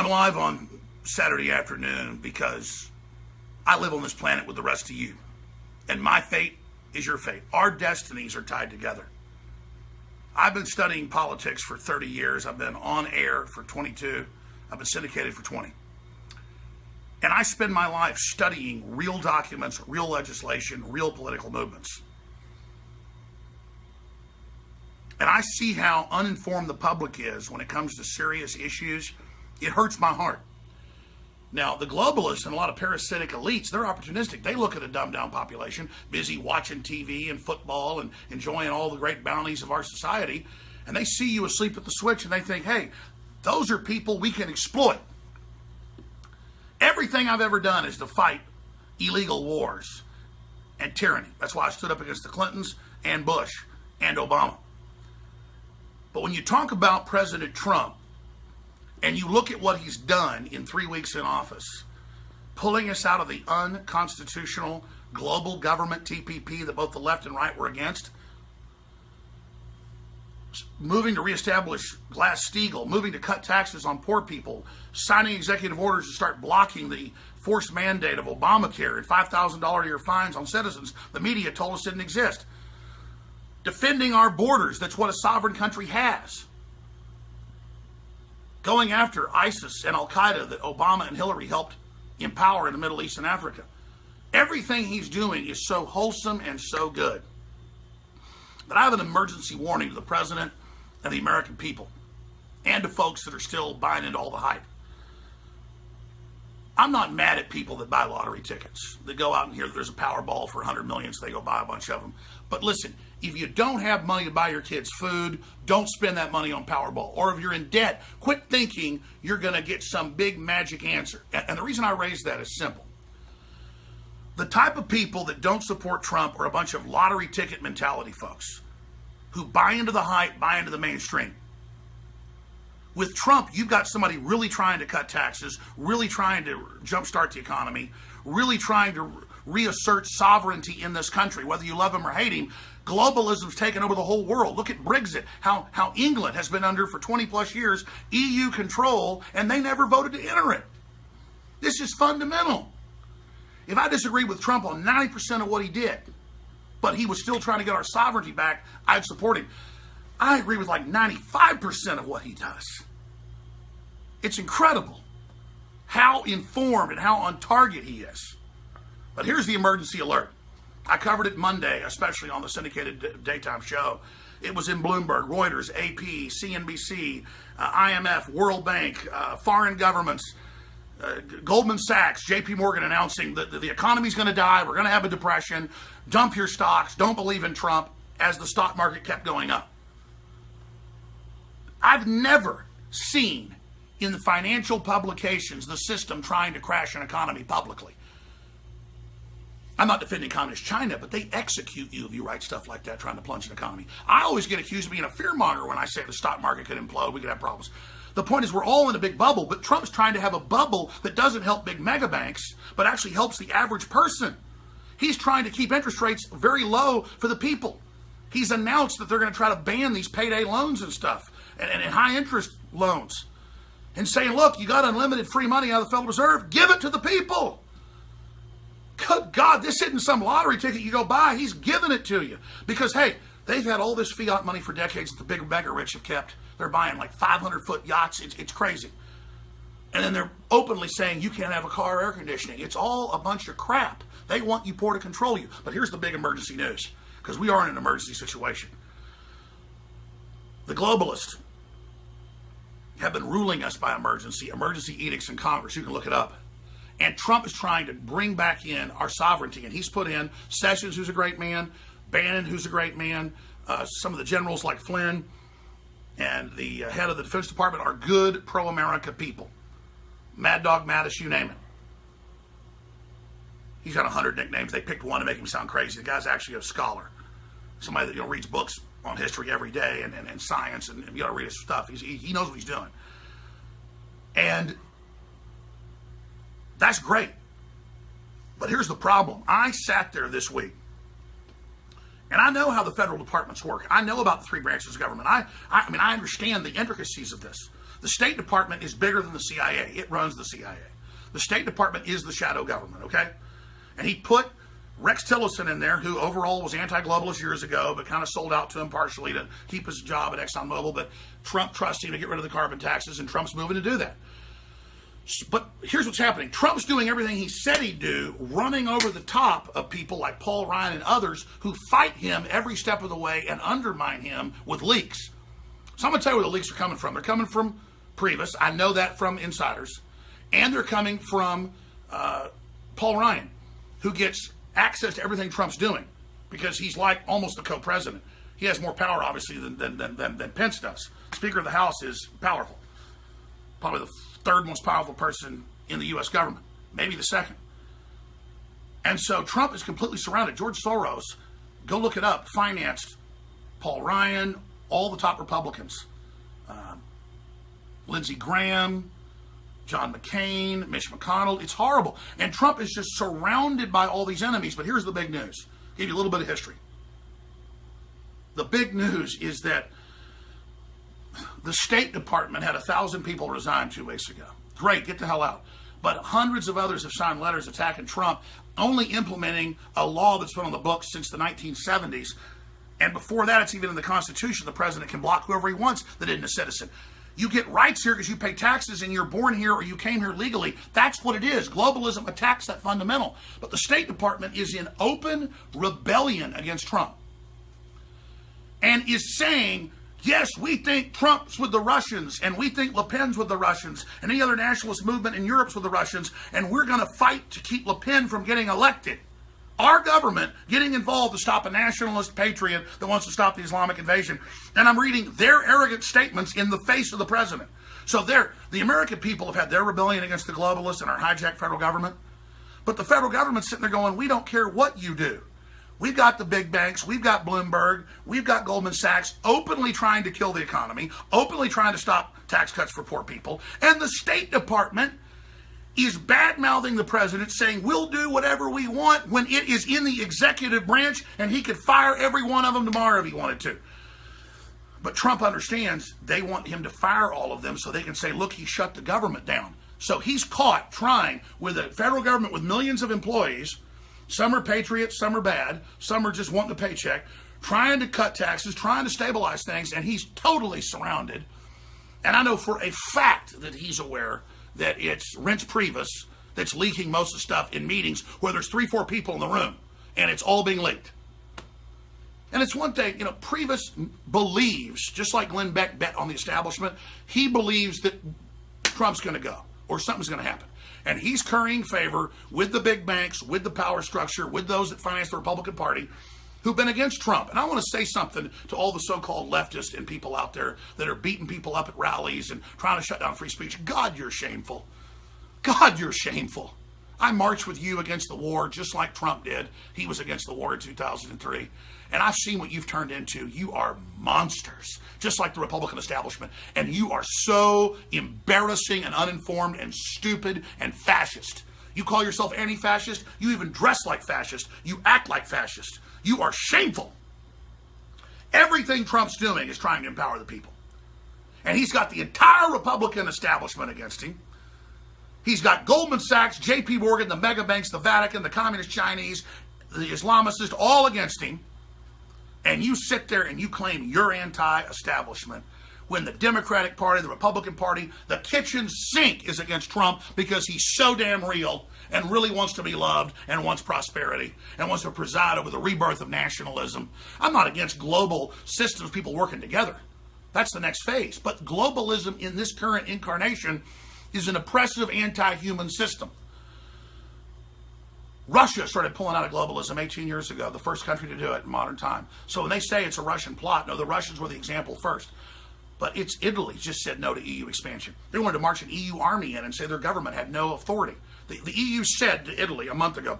I'm live on Saturday afternoon because I live on this planet with the rest of you. And my fate is your fate. Our destinies are tied together. I've been studying politics for 30 years. I've been on air for 22. I've been syndicated for 20. And I spend my life studying real documents, real legislation, real political movements. And I see how uninformed the public is when it comes to serious issues. It hurts my heart. Now, the globalists and a lot of parasitic elites, they're opportunistic. They look at a dumbed-down population, busy watching TV and football and enjoying all the great bounties of our society, and they see you asleep at the switch and they think, hey, those are people we can exploit. Everything I've ever done is to fight illegal wars and tyranny. That's why I stood up against the Clintons and Bush and Obama. But when you talk about President Trump and you look at what he's done in 3 weeks in office, pulling us out of the unconstitutional global government TPP that both the left and right were against, moving to reestablish Glass-Steagall, moving to cut taxes on poor people, signing executive orders to start blocking the forced mandate of Obamacare and $5,000 a year fines on citizens the media told us didn't exist. Defending our borders, that's what a sovereign country has. Going after ISIS and Al-Qaeda that Obama and Hillary helped empower in the Middle East and Africa. Everything he's doing is so wholesome and so good. But I have an emergency warning to the president and the American people and to folks that are still buying into all the hype. I'm not mad at people that buy lottery tickets, that go out and hear that there's a Powerball for 100 million, so they go buy a bunch of them. But listen, if you don't have money to buy your kids food, don't spend that money on Powerball. Or if you're in debt, quit thinking you're going to get some big magic answer. And the reason I raise that is simple. The type of people that don't support Trump are a bunch of lottery ticket mentality folks who buy into the hype, buy into the mainstream. With Trump, you've got somebody really trying to cut taxes, really trying to jumpstart the economy, really trying to reassert sovereignty in this country, whether you love him or hate him. Globalism's taken over the whole world. Look at Brexit, how England has been under for 20 plus years EU control, and they never voted to enter it. This is fundamental. If I disagree with Trump on 90% of what he did, but he was still trying to get our sovereignty back, I'd support him. I agree with like 95% of what he does. It's incredible how informed and how on target he is. But here's the emergency alert. I covered it Monday, especially on the syndicated daytime show. It was in Bloomberg, Reuters, AP, CNBC, IMF, World Bank, foreign governments, Goldman Sachs, JP Morgan announcing that the economy's going to die, we're going to have a depression, dump your stocks, don't believe in Trump, as the stock market kept going up. I've never seen in the financial publications the system trying to crash an economy publicly. I'm not defending communist China, but they execute you if you write stuff like that trying to plunge an economy. I always get accused of being a fearmonger when I say the stock market could implode, we could have problems. The point is we're all in a big bubble, but Trump's trying to have a bubble that doesn't help big mega banks, but actually helps the average person. He's trying to keep interest rates very low for the people. He's announced that they're going to try to ban these payday loans and stuff, and high interest loans, and saying, look, you got unlimited free money out of the Federal Reserve, give it to the people. Good God, this isn't some lottery ticket you go buy. He's giving it to you. Because, hey, they've had all this fiat money for decades that the big mega rich have kept. They're buying like 500-foot yachts. It's crazy. And then they're openly saying you can't have a car or air conditioning. It's all a bunch of crap. They want you poor to control you. But here's the big emergency news, because we are in an emergency situation. The globalists have been ruling us by emergency edicts in Congress. You can look it up. And Trump is trying to bring back in our sovereignty. And he's put in Sessions, who's a great man, Bannon, who's a great man, some of the generals like Flynn, and the head of the Defense Department are good pro-America people. Mad Dog Mattis, you name it. He's got 100 nicknames. They picked one to make him sound crazy. The guy's actually a scholar. Somebody that reads books on history every day and science, and you got to read his stuff. He knows what he's doing. And that's great. But here's the problem. I sat there this week, and I know how the federal departments work. I know about the three branches of government. I mean, I understand the intricacies of this. The State Department is bigger than the CIA. It runs the CIA. The State Department is the shadow government, okay? And he put Rex Tillerson in there, who overall was anti-globalist years ago, but kind of sold out to him partially to keep his job at ExxonMobil. But Trump trusted him to get rid of the carbon taxes, and Trump's moving to do that. But here's what's happening. Trump's doing everything he said he'd do, running over the top of people like Paul Ryan and others who fight him every step of the way and undermine him with leaks. So I'm going to tell you where the leaks are coming from. They're coming from Priebus. I know that from insiders. And they're coming from Paul Ryan, who gets access to everything Trump's doing because he's like almost the co-president. He has more power, obviously, than Pence does. Speaker of the House is powerful. Probably the third most powerful person in the U.S. government, maybe the second. And so Trump is completely surrounded. George Soros, go look it up, financed Paul Ryan, all the top Republicans. Lindsey Graham, John McCain, Mitch McConnell. It's horrible. And Trump is just surrounded by all these enemies. But here's the big news. I'll give you a little bit of history. The big news is that the State Department had 1,000 people resign 2 weeks ago. Great, get the hell out. But hundreds of others have signed letters attacking Trump, only implementing a law that's been on the books since the 1970s. And before that, it's even in the Constitution. The president can block whoever he wants that isn't a citizen. You get rights here because you pay taxes and you're born here or you came here legally. That's what it is. Globalism attacks that fundamental. But the State Department is in open rebellion against Trump and is saying, yes, we think Trump's with the Russians, and we think Le Pen's with the Russians, and any other nationalist movement in Europe's with the Russians, and we're going to fight to keep Le Pen from getting elected. Our government getting involved to stop a nationalist patriot that wants to stop the Islamic invasion. And I'm reading their arrogant statements in the face of the president. So the American people have had their rebellion against the globalists and our hijacked federal government. But the federal government's sitting there going, we don't care what you do. We've got the big banks, we've got Bloomberg, we've got Goldman Sachs openly trying to kill the economy, openly trying to stop tax cuts for poor people. And the State Department is bad-mouthing the president, saying we'll do whatever we want when it is in the executive branch and he could fire every one of them tomorrow if he wanted to. But Trump understands they want him to fire all of them so they can say, look, he shut the government down. So he's caught trying with a federal government with millions of employees. Some are patriots, some are bad, some are just wanting a paycheck, trying to cut taxes, trying to stabilize things, and he's totally surrounded. And I know for a fact that he's aware that it's Reince Priebus that's leaking most of the stuff in meetings where there's 3-4 people in the room, and it's all being leaked. And it's one thing, Priebus believes, just like Glenn Beck bet on the establishment, he believes that Trump's going to go or something's going to happen. And he's currying favor with the big banks, with the power structure, with those that finance the Republican Party who've been against Trump. And I want to say something to all the so-called leftists and people out there that are beating people up at rallies and trying to shut down free speech. God, you're shameful. God, you're shameful. I marched with you against the war just like Trump did. He was against the war in 2003. And I've seen what you've turned into. You are monsters, just like the Republican establishment. And you are so embarrassing and uninformed and stupid and fascist. You call yourself anti-fascist. You even dress like fascist. You act like fascist. You are shameful. Everything Trump's doing is trying to empower the people. And he's got the entire Republican establishment against him. He's got Goldman Sachs, J.P. Morgan, the mega banks, the Vatican, the Communist Chinese, the Islamicists, all against him. And you sit there and you claim you're anti-establishment when the Democratic Party, the Republican Party, the kitchen sink is against Trump because he's so damn real and really wants to be loved and wants prosperity and wants to preside over the rebirth of nationalism. I'm not against global systems, people working together. That's the next phase. But globalism in this current incarnation is an oppressive anti-human system. Russia started pulling out of globalism 18 years ago, the first country to do it in modern time. So when they say it's a Russian plot, no, the Russians were the example first. But it's Italy just said no to EU expansion. They wanted to march an EU army in and say their government had no authority. The EU said to Italy a month ago,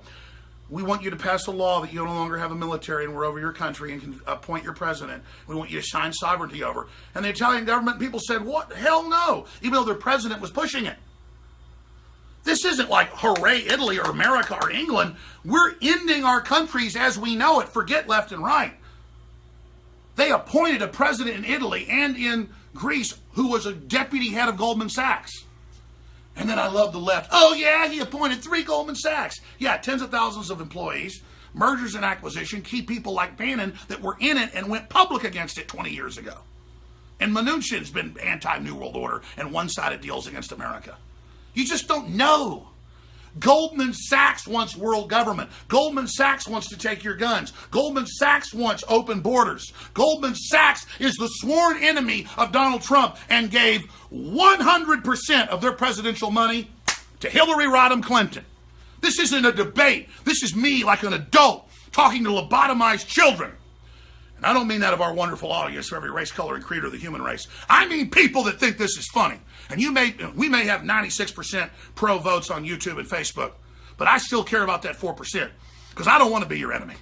we want you to pass a law that you no longer have a military and we're over your country and can appoint your president. We want you to sign sovereignty over. And the Italian government people said, what? Hell no, even though their president was pushing it. This isn't like, hooray, Italy or America or England. We're ending our countries as we know it. Forget left and right. They appointed a president in Italy and in Greece who was a deputy head of Goldman Sachs. And then I love the left. Oh yeah, he appointed 3 Goldman Sachs. Yeah, tens of thousands of employees, mergers and acquisition, key people like Bannon that were in it and went public against it 20 years ago. And Mnuchin's been anti-New World Order and one-sided deals against America. You just don't know. Goldman Sachs wants world government. Goldman Sachs wants to take your guns. Goldman Sachs wants open borders. Goldman Sachs is the sworn enemy of Donald Trump and gave 100% of their presidential money to Hillary Rodham Clinton. This isn't a debate. This is me like an adult talking to lobotomized children. And I don't mean that of our wonderful audience for every race, color, and creed of the human race. I mean people that think this is funny. And we may have 96% pro votes on YouTube and Facebook, but I still care about that 4% because I don't want to be your enemy.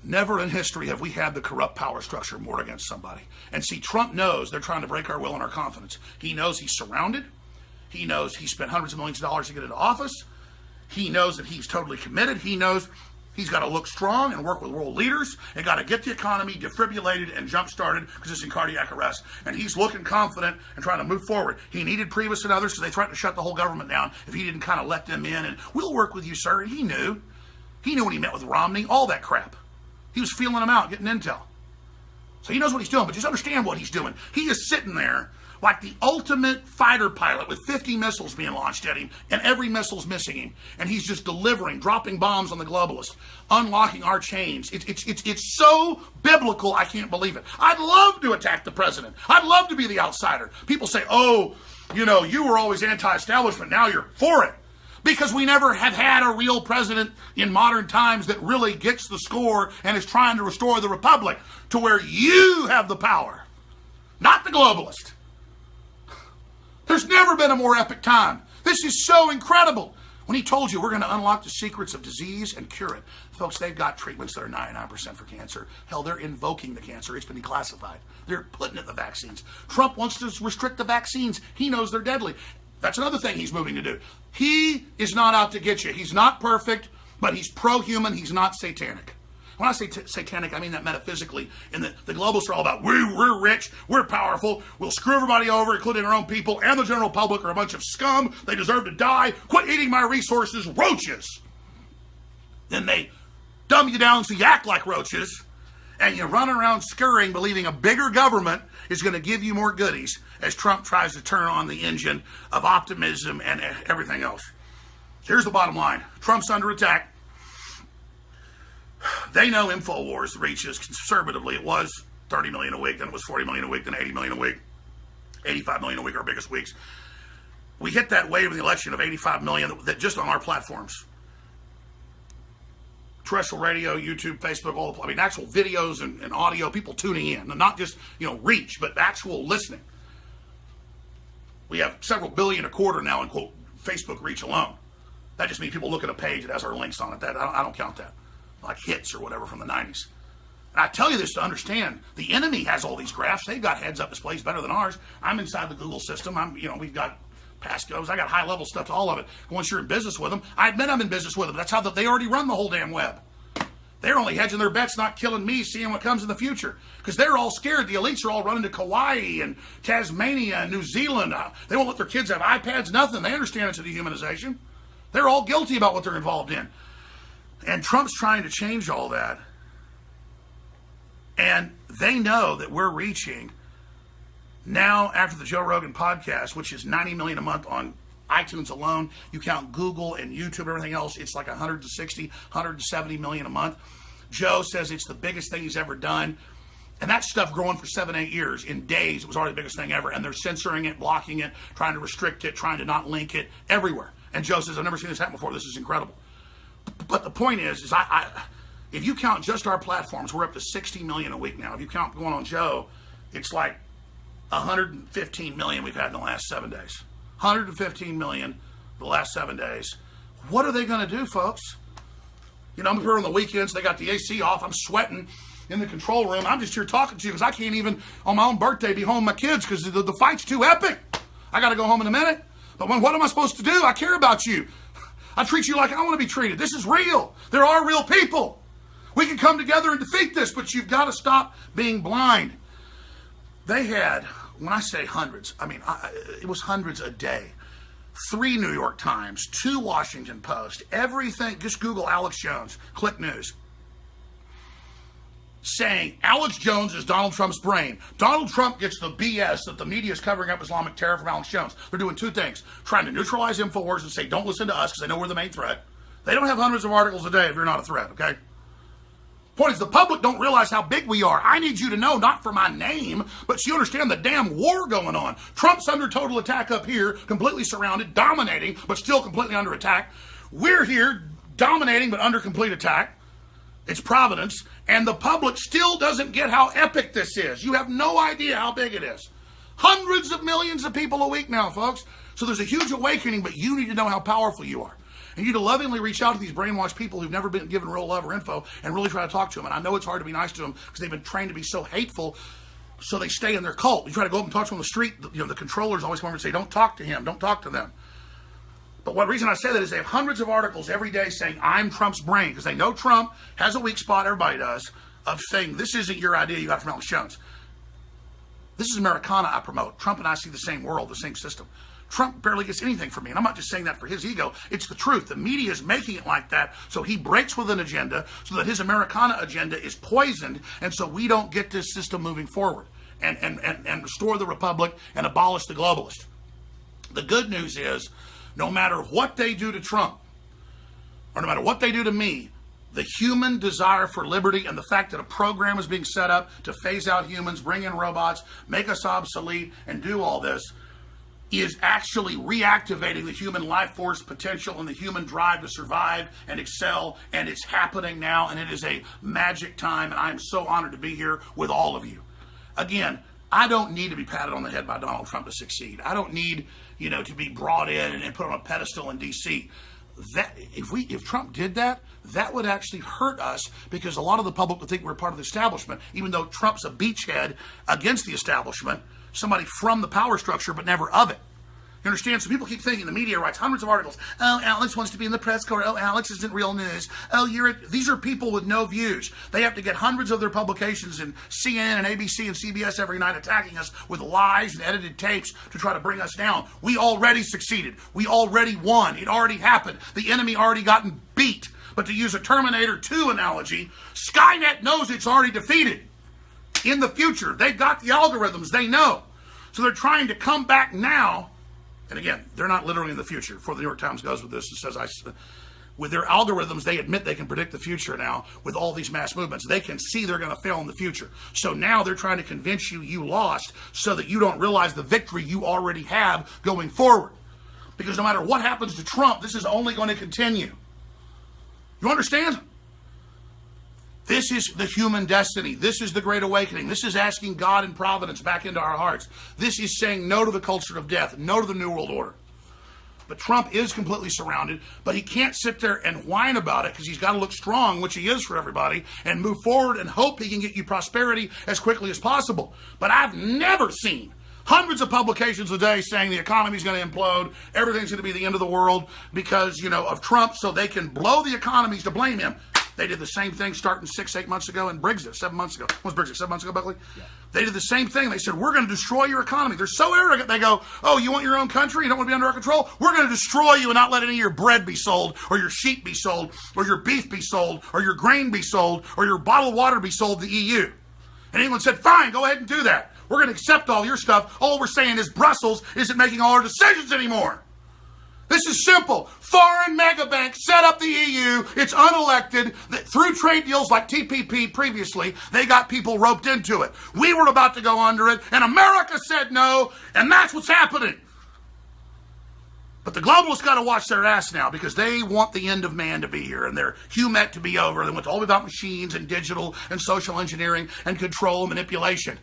Never in history have we had the corrupt power structure moored against somebody. And see, Trump knows they're trying to break our will and our confidence. He knows he's surrounded. He knows he spent hundreds of millions of dollars to get into office. He knows that he's totally committed. He knows he's got to look strong and work with world leaders and got to get the economy defibrillated and jump-started because it's in cardiac arrest. And he's looking confident and trying to move forward. He needed Priebus and others because they threatened to shut the whole government down if he didn't kind of let them in. And we'll work with you, sir. And he knew. He knew when he met with Romney, all that crap. He was feeling them out, getting intel. So he knows what he's doing, but just understand what he's doing. He is sitting there like the ultimate fighter pilot with 50 missiles being launched at him, and every missile's missing him. And he's just delivering, dropping bombs on the globalists, unlocking our chains. It's so biblical, I can't believe it. I'd love to attack the president. I'd love to be the outsider. People say, oh, you know, you were always anti-establishment, now you're for it. Because we never have had a real president in modern times that really gets the score and is trying to restore the republic to where you have the power, not the globalist. There's never been a more epic time. This is so incredible. When he told you we're going to unlock the secrets of disease and cure it. Folks, they've got treatments that are 99% for cancer. Hell, they're invoking the cancer. It's been declassified. They're putting it in the vaccines. Trump wants to restrict the vaccines. He knows they're deadly. That's another thing he's moving to do. He is not out to get you. He's not perfect, but he's pro-human. He's not satanic. When I say satanic, I mean that metaphysically. And the globalists are all about, we're rich, we're powerful, we'll screw everybody over, including our own people, and the general public are a bunch of scum. They deserve to die. Quit eating my resources, roaches. Then they dumb you down so you act like roaches, and you run around scurrying, believing a bigger government is going to give you more goodies as Trump tries to turn on the engine of optimism and everything else. Here's the bottom line. Trump's under attack. They know InfoWars reaches conservatively. It was 30 million a week, then it was 40 million a week, then 80 million a week, 85 million a week, our biggest weeks. We hit that wave in the election of 85 million that just on our platforms. Terrestrial radio, YouTube, Facebook, actual videos and audio, people tuning in, and not just, reach, but actual listening. We have several billion a quarter now in, quote, Facebook reach alone. That just means people look at a page that has our links on it. I don't count that. Like hits or whatever from the 90s. And I tell you this to understand, the enemy has all these graphs. They've got heads-up displays better than ours. I'm inside the Google system. We've got passcodes. I got high-level stuff to all of it. Once you're in business with them, I admit I'm in business with them. That's how they already run the whole damn web. They're only hedging their bets, not killing me, seeing what comes in the future. Because they're all scared. The elites are all running to Kauai and Tasmania and New Zealand. They won't let their kids have iPads, nothing. They understand it's a dehumanization. They're all guilty about what they're involved in. And Trump's trying to change all that. And they know that we're reaching now after the Joe Rogan podcast, which is 90 million a month on iTunes alone. You count Google and YouTube and everything else, it's like 160, 170 million a month. Joe says it's the biggest thing he's ever done. And that stuff growing for 7-8 years. In days, it was already the biggest thing ever. And they're censoring it, blocking it, trying to restrict it, trying to not link it, everywhere. And Joe says, I've never seen this happen before. This is incredible. But the point is if you count just our platforms, we're up to 60 million a week now. If you count going on Joe, it's like 115 million we've had in the last 7 days. 115 million the last 7 days. What are they going to do, folks? I'm here on the weekends. They got the AC off. I'm sweating in the control room. I'm just here talking to you because I can't even, on my own birthday, be home with my kids because the fight's too epic. I got to go home in a minute. But what am I supposed to do? I care about you. I treat you like I want to be treated. This is real. There are real people. We can come together and defeat this, but you've got to stop being blind. They had, when I say hundreds, I mean, it was hundreds a day. 3 New York Times, 2 Washington Post, everything. Just Google Alex Jones, click news. Saying Alex Jones is Donald Trump's brain. Donald Trump gets the BS that the media is covering up Islamic terror from Alex Jones. They're doing 2 things. Trying to neutralize InfoWars and say, don't listen to us because they know we're the main threat. They don't have hundreds of articles a day if you're not a threat, okay? Point is, the public don't realize how big we are. I need you to know, not for my name, but so you understand the damn war going on. Trump's under total attack up here, completely surrounded, dominating, but still completely under attack. We're here, dominating, but under complete attack. It's Providence, and the public still doesn't get how epic this is. You have no idea how big it is. Hundreds of millions of people a week now, folks. So there's a huge awakening, but you need to know how powerful you are. And you need to lovingly reach out to these brainwashed people who've never been given real love or info and really try to talk to them. And I know it's hard to be nice to them because they've been trained to be so hateful, so they stay in their cult. You try to go up and talk to them on the street, the controllers always come over and say, don't talk to him, don't talk to them. But one reason I say that is they have hundreds of articles every day saying, I'm Trump's brain, because they know Trump has a weak spot, everybody does, of saying, this isn't your idea you got from Alex Jones. This is Americana I promote. Trump and I see the same world, the same system. Trump barely gets anything from me, and I'm not just saying that for his ego. It's the truth. The media is making it like that, so he breaks with an agenda so that his Americana agenda is poisoned, and so we don't get this system moving forward and restore the republic and abolish the globalist. The good news is, no matter what they do to Trump, or no matter what they do to me, the human desire for liberty and the fact that a program is being set up to phase out humans, bring in robots, make us obsolete, and do all this, is actually reactivating the human life force potential and the human drive to survive and excel, and it's happening now, and it is a magic time, and I'm so honored to be here with all of you. Again, I don't need to be patted on the head by Donald Trump to succeed. I don't need, to be brought in and put on a pedestal in D.C. That if Trump did that, that would actually hurt us, because a lot of the public would think we're part of the establishment, even though Trump's a beachhead against the establishment, somebody from the power structure, but never of it. You understand? So people keep thinking the media writes hundreds of articles. Oh, Alex wants to be in the press corps. Oh, Alex isn't real news. Oh, these are people with no views. They have to get hundreds of their publications in CNN and ABC and CBS every night attacking us with lies and edited tapes to try to bring us down. We already succeeded. We already won. It already happened. The enemy already gotten beat. But to use a Terminator 2 analogy, Skynet knows it's already defeated. In the future, they've got the algorithms. They know. So they're trying to come back now. And again, they're not literally in the future. Before the New York Times goes with this and says, with their algorithms, they admit they can predict the future now with all these mass movements. They can see they're going to fail in the future. So now they're trying to convince you lost so that you don't realize the victory you already have going forward. Because no matter what happens to Trump, this is only going to continue. You understand? This is the human destiny. This is the Great Awakening. This is asking God and Providence back into our hearts. This is saying no to the culture of death, no to the New World Order. But Trump is completely surrounded, but he can't sit there and whine about it because he's got to look strong, which he is for everybody, and move forward and hope he can get you prosperity as quickly as possible. But I've never seen hundreds of publications a day saying the economy's going to implode, everything's going to be the end of the world because, of Trump, so they can blow the economies to blame him. They did the same thing starting 6-8 months ago in Brexit, 7 months ago. What was Brexit, 7 months ago, Buckley? Yeah. They did the same thing. They said, we're going to destroy your economy. They're so arrogant. They go, oh, you want your own country? You don't want to be under our control? We're going to destroy you and not let any of your bread be sold, or your sheep be sold, or your beef be sold, or your grain be sold, or your bottled water be sold to the EU. And England said, fine, go ahead and do that. We're going to accept all your stuff. All we're saying is Brussels isn't making all our decisions anymore. This is simple. Foreign mega banks set up the EU. It's unelected. Through trade deals like TPP previously, they got people roped into it. We were about to go under it, and America said no, and that's what's happening. But the globalists got to watch their ass now because they want the end of man to be here and their humet to be over. They want all about machines and digital and social engineering and control and manipulation.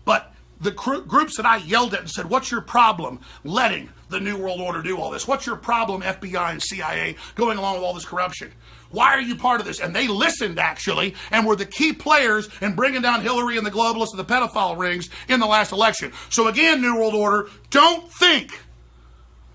But the groups that I yelled at and said, what's your problem letting the New World Order do all this? What's your problem, FBI and CIA, going along with all this corruption? Why are you part of this? And they listened, actually, and were the key players in bringing down Hillary and the globalists and the pedophile rings in the last election. So again, New World Order, don't think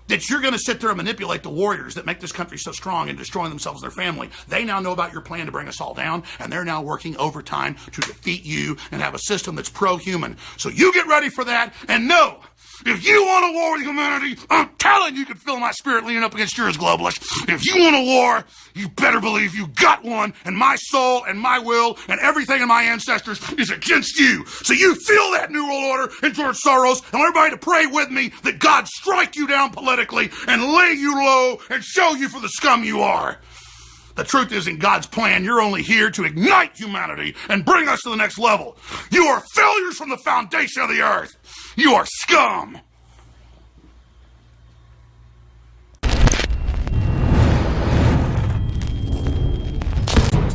that you're going to sit there and manipulate the warriors that make this country so strong and destroying themselves and their family. They now know about your plan to bring us all down, and they're now working overtime to defeat you and have a system that's pro-human. So you get ready for that, and know, if you want a war with humanity, I'm telling you, you can feel my spirit leaning up against yours, globalist. If you want a war, you better believe you got one, and my soul and my will and everything in my ancestors is against you. So you feel that New World Order and George Soros, and everybody to pray with me that God strike you down politically and lay you low and show you for the scum you are. The truth is, in God's plan, you're only here to ignite humanity and bring us to the next level. You are failures from the foundation of the earth. You are scum.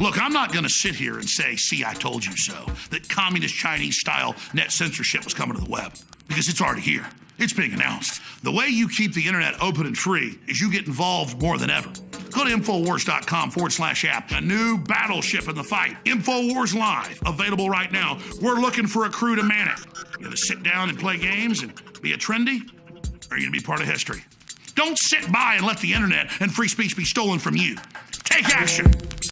Look, I'm not going to sit here and say, see, I told you so, that communist Chinese-style net censorship was coming to the web, because it's already here. It's being announced. The way you keep the internet open and free is you get involved more than ever. Go to Infowars.com/app. A new battleship in the fight. Infowars Live, available right now. We're looking for a crew to man it. You gonna sit down and play games and be a trendy? Or are you gonna be part of history? Don't sit by and let the internet and free speech be stolen from you. Take action.